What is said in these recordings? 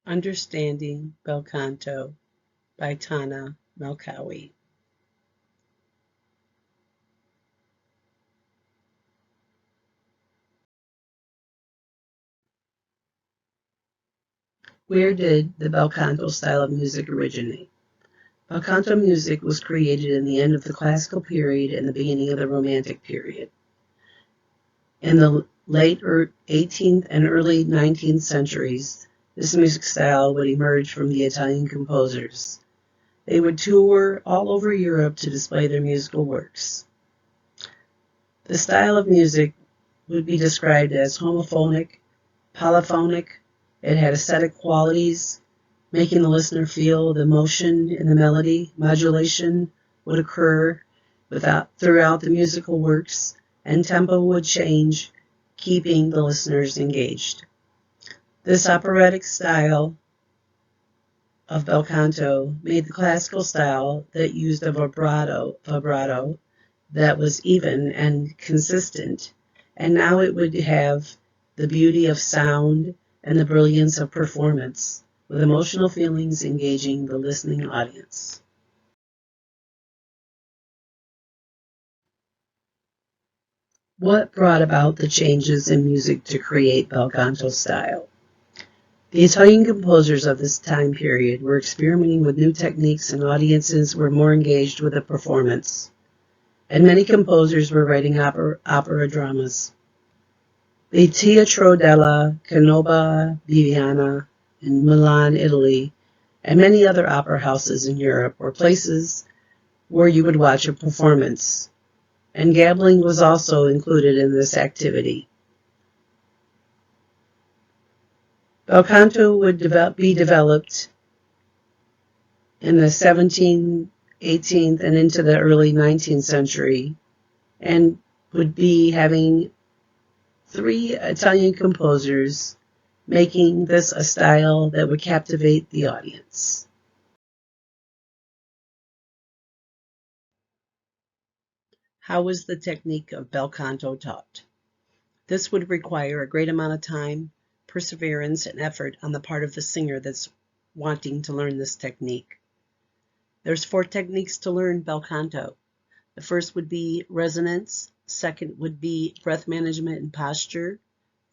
Understanding Bel Canto by Tana Melkawi. Where did the bel canto style of music originate? Bel canto music was created in the end of the classical period and the beginning of the romantic period. In the late 18th and early 19th centuries, this music style would emerge from the Italian composers. They would tour all over Europe to display their musical works. The style of music would be described as homophonic, polyphonic. It had aesthetic qualities, making the listener feel the emotion in the melody. Modulation would occur throughout the musical works, and tempo would change, keeping the listeners engaged. This operatic style of bel canto made the classical style that used a vibrato that was even and consistent, and now it would have the beauty of sound and the brilliance of performance, with emotional feelings engaging the listening audience. What brought about the changes in music to create bel canto style? The Italian composers of this time period were experimenting with new techniques, and audiences were more engaged with the performance. And many composers were writing opera dramas. The Teatro della Canova Viviana in Milan, Italy, and many other opera houses in Europe were places where you would watch a performance, and gambling was also included in this activity. Bel canto would be developed in the 17th, 18th, and into the early 19th century, and would be having three Italian composers making this a style that would captivate the audience. How was the technique of bel canto taught? This would require a great amount of time, perseverance, and effort on the part of the singer that's wanting to learn this technique. There's 4 techniques to learn bel canto. The first would be resonance, second would be breath management and posture,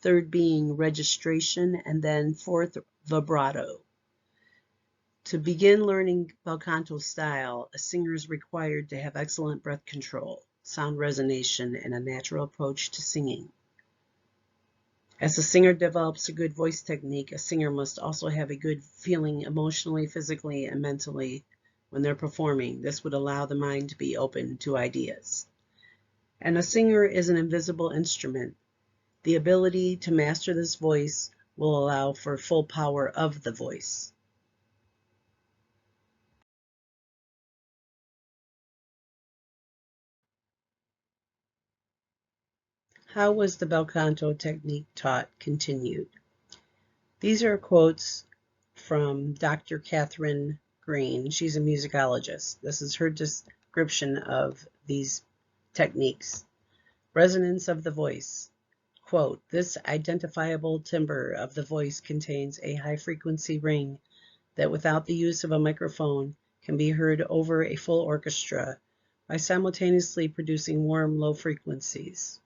third being registration, and then fourth, vibrato. To begin learning bel canto style, a singer is required to have excellent breath control, sound resonation, and a natural approach to singing. As a singer develops a good voice technique, a singer must also have a good feeling emotionally, physically, and mentally when they're performing. This would allow the mind to be open to ideas. And a singer is an invisible instrument. The ability to master this voice will allow for full power of the voice. How was the bel canto technique taught? Continued. These are quotes from Dr. Catherine Green. She's a musicologist. This is her description of these techniques. Resonance of the voice. Quote, this identifiable timbre of the voice contains a high-frequency ring that without the use of a microphone can be heard over a full orchestra by simultaneously producing warm low frequencies.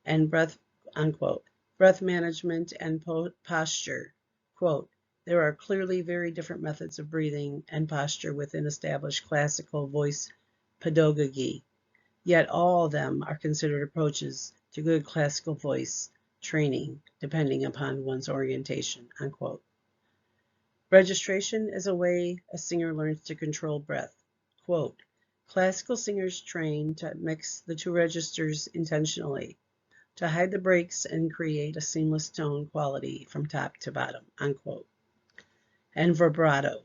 And breath, unquote. Breath management and posture. Quote, there are clearly very different methods of breathing and posture within established classical voice pedagogy, yet all of them are considered approaches to good classical voice training, depending upon one's orientation, unquote. Registration is a way a singer learns to control breath. Quote, classical singers train to mix the 2 registers intentionally, to hide the breaks and create a seamless tone quality from top to bottom, unquote. And vibrato,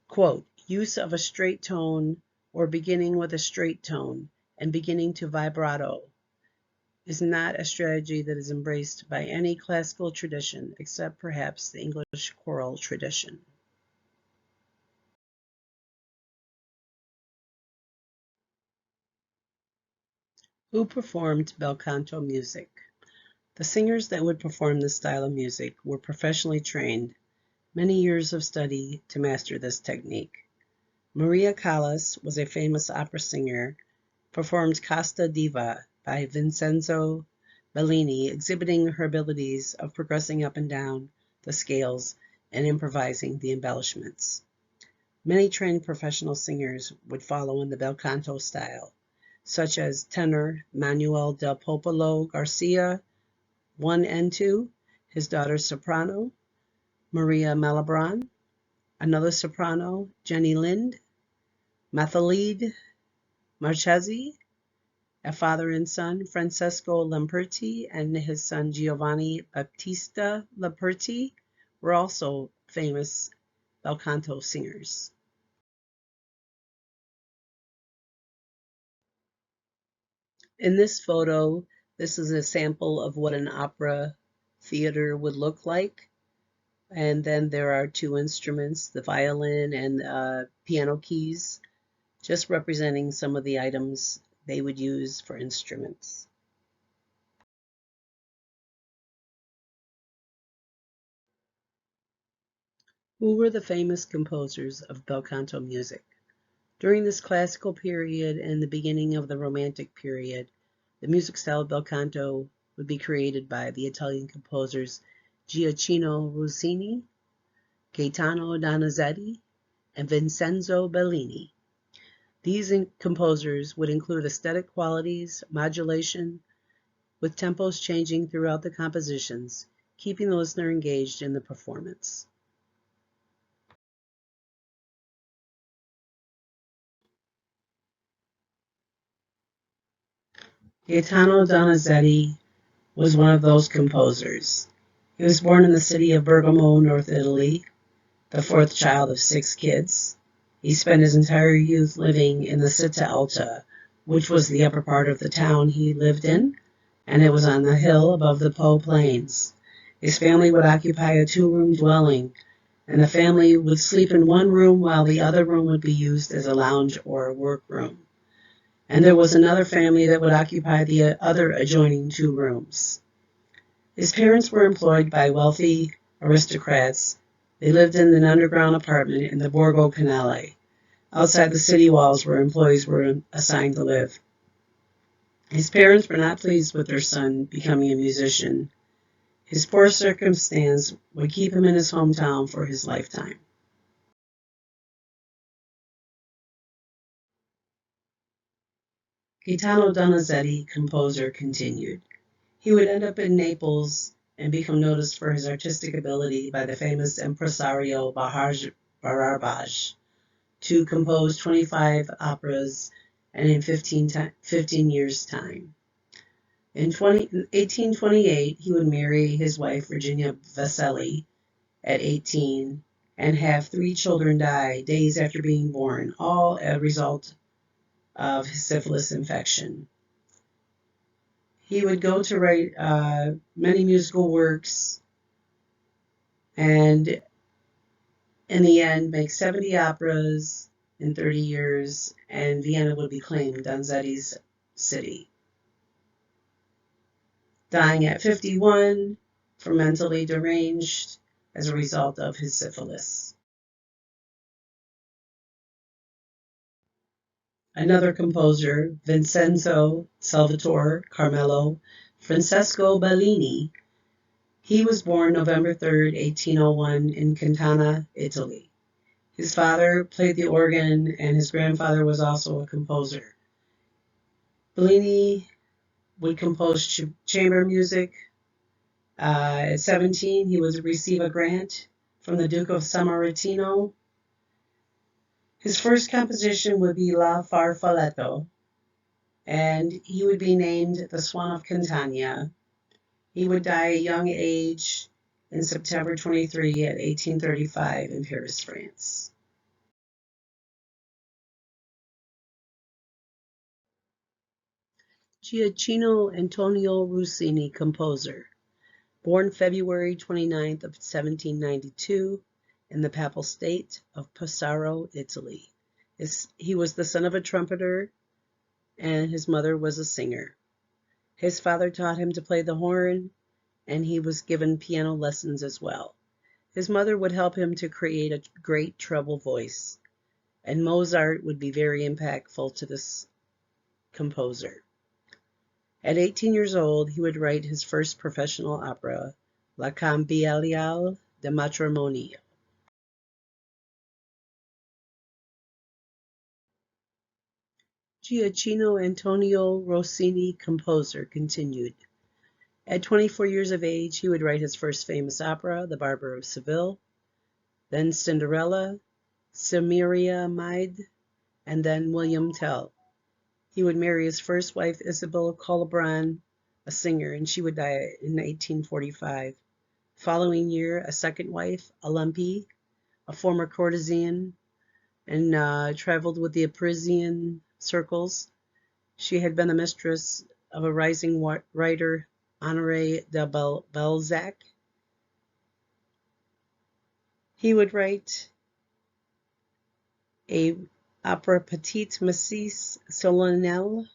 quote, use of a straight tone or beginning with a straight tone and beginning to vibrato is not a strategy that is embraced by any classical tradition except perhaps the English choral tradition. Who performed bel canto music? The singers that would perform this style of music were professionally trained, many years of study to master this technique. Maria Callas was a famous opera singer, performed Casta Diva by Vincenzo Bellini, exhibiting her abilities of progressing up and down the scales and improvising the embellishments. Many trained professional singers would follow in the bel canto style, such as tenor Manuel del Popolo Garcia, 1 and 2, his daughter soprano Maria Malibran, another soprano Jenny Lind, Mathalide Marchesi, a father and son Francesco Lamperti and his son Giovanni Battista Lamperti were also famous bel canto singers. In this photo, this is a sample of what an opera theater would look like. And then there are two instruments, the violin and piano keys, just representing some of the items they would use for instruments. Who were the famous composers of bel canto music? During this classical period and the beginning of the Romantic period, the music style of bel canto would be created by the Italian composers Gioacchino Rossini, Gaetano Donizetti, and Vincenzo Bellini. These composers would include aesthetic qualities, modulation, with tempos changing throughout the compositions, keeping the listener engaged in the performance. Gaetano Donizetti was one of those composers. He was born in the city of Bergamo, North Italy, the fourth child of 6 kids. He spent his entire youth living in the Città Alta, which was the upper part of the town he lived in, and it was on the hill above the Po Plains. His family would occupy a 2-room dwelling, and the family would sleep in one room while the other room would be used as a lounge or a workroom. And there was another family that would occupy the other adjoining 2 rooms. His parents were employed by wealthy aristocrats. They lived in an underground apartment in the Borgo Canale, outside the city walls where employees were assigned to live. His parents were not pleased with their son becoming a musician. His poor circumstance would keep him in his hometown for his lifetime. Gaetano Donizetti, composer, continued. He would end up in Naples and become noticed for his artistic ability by the famous impresario Bahaj Barabaj to compose 25 operas and in 15 years' time. In 1828, he would marry his wife Virginia Vaselli at 18 and have 3 children die days after being born, all a result of his syphilis infection. He would go to write many musical works and in the end make 70 operas in 30 years, and Vienna would be claimed Donizetti's city. Dying at 51 from mentally deranged as a result of his syphilis. Another composer, Vincenzo Salvatore Carmelo Francesco Bellini, he was born November 3rd, 1801 in Catania, Italy. His father played the organ and his grandfather was also a composer. Bellini would compose chamber music. At 17, he would receive a grant from the Duke of Sammartino. His first composition would be La Farfalletto, and he would be named the Swan of Catania. He would die at a young age in September 23 at 1835 in Paris, France. Gioacchino Antonio Rossini, composer. Born February 29th of 1792 in the Papal State of Pesaro, Italy. He was the son of a trumpeter and his mother was a singer. His father taught him to play the horn and he was given piano lessons as well. His mother would help him to create a great treble voice, and Mozart would be very impactful to this composer. At 18 years old, he would write his first professional opera, La Campanile de Matrimonio. Gioacchino Antonio Rossini, composer, continued. At 24 years of age, he would write his first famous opera, The Barber of Seville, then Cinderella, Semiramis, and then William Tell. He would marry his first wife, Isabel Colibran, a singer, and she would die in 1845. Following year, a second wife, Olympe, a former courtesan, and traveled with the Parisian circles. She had been the mistress of a rising writer, Honoré de Balzac. He would write a opera Petite Messe Solennelle,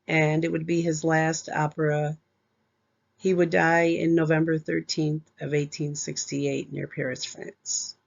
and it would be his last opera. He would die in November 13th of 1868 near Paris, France.